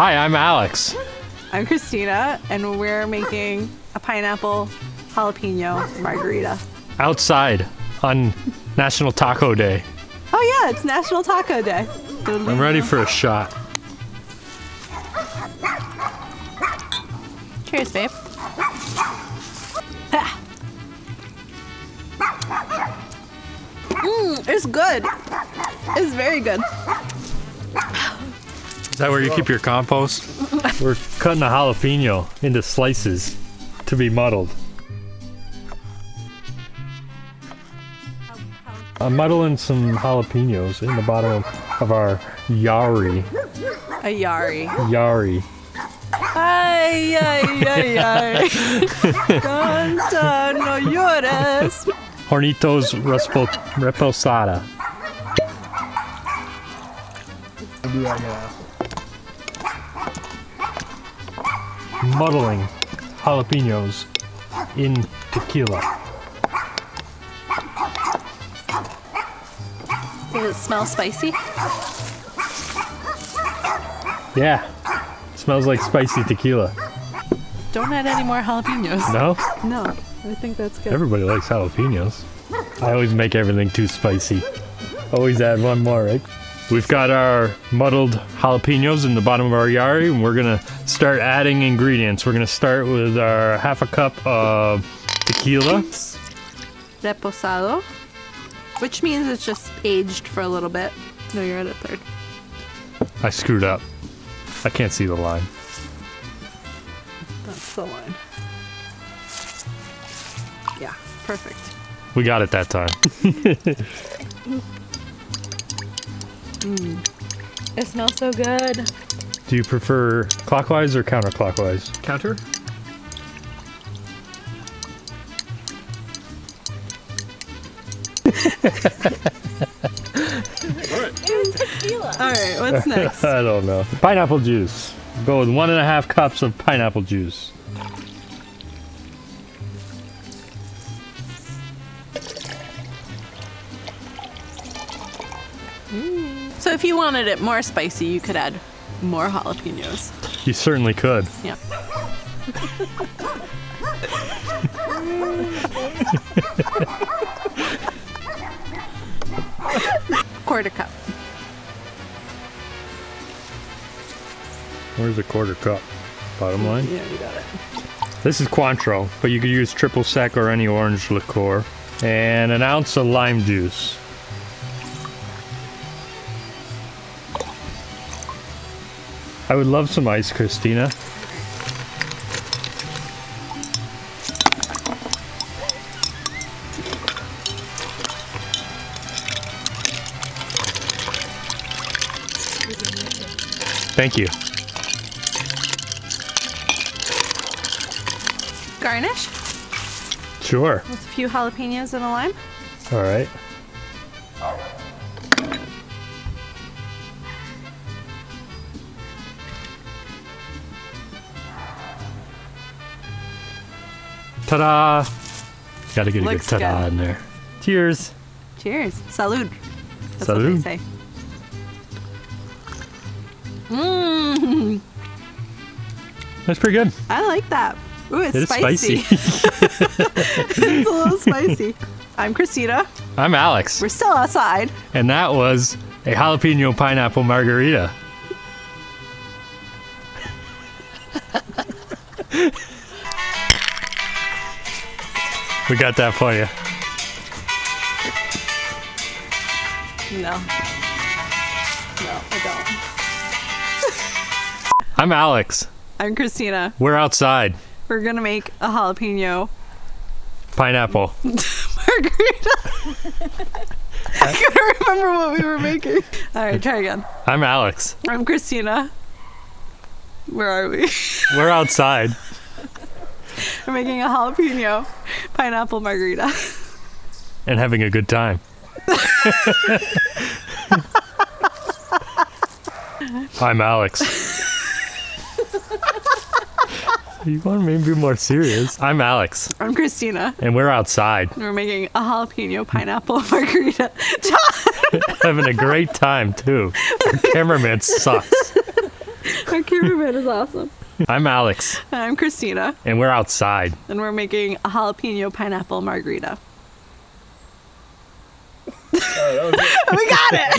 Hi, I'm Alex. I'm Christina, and we're making a pineapple jalapeno margarita. Outside on National Taco Day. Oh yeah, it's National Taco Day. I'm ready for a shot. Cheers, babe. It's good. It's very good. Is that where you keep your compost? We're cutting a jalapeno into slices to be muddled. I'm muddling some jalapenos in the bottom of our yari. A yari. Yari. Ay, ay, ay, ay. Canta, no llores. Hornitos reposada. Muddling jalapenos in tequila. Does it smell spicy? Yeah, smells like spicy tequila. Don't add any more jalapenos. No? No, I think that's good. Everybody likes jalapenos. I always make everything too spicy. Always add one more, right? We've got our muddled jalapenos in the bottom of our yari, and we're gonna start adding ingredients. We're gonna start with our half a cup of tequila. Reposado, which means it's just aged for a little bit. No, you're at a third. I screwed up. I can't see the line. That's the line. Yeah, perfect. We got it that time. It smells so good. Do you prefer clockwise or counterclockwise? Counter? Alright, what's next? I don't know. Pineapple juice. Go with 1.5 cups of pineapple juice. So if you wanted it more spicy, you could add more jalapenos. You certainly could. Yeah. Quarter cup. Where's a quarter cup? Bottom line? Yeah, you got it. This is Cointreau, but you could use triple sec or any orange liqueur. And an ounce of lime juice. I would love some ice, Christina. Thank you. Garnish Sure. with a few jalapenos and a lime. All right. Ta-da! Gotta get a Looks good ta-da good. in there. Cheers. Cheers. Salud. That's Salud. what they say. Mmm. That's pretty good. I like that. Ooh, it's It is spicy. It's a little spicy. I'm Christina. I'm Alex. We're still outside. And that was a jalapeno pineapple margarita. We got that for you. No. No, I don't. I'm Alex. I'm Christina. We're outside. We're gonna make a jalapeno Pineapple. margarita. I couldn't remember what we were making. All right, try again. I'm Alex. I'm Christina. Where are we? We're outside. We're making a jalapeno pineapple margarita. And having a good time. I'm Alex. You want me to be more serious? I'm Alex. I'm Christina. And we're outside. We're making a jalapeno pineapple margarita. Having a great time, too. Our cameraman sucks. Our cameraman is awesome. I'm Alex, I'm Christina, and we're outside. and we're making a jalapeno pineapple margarita. We got it!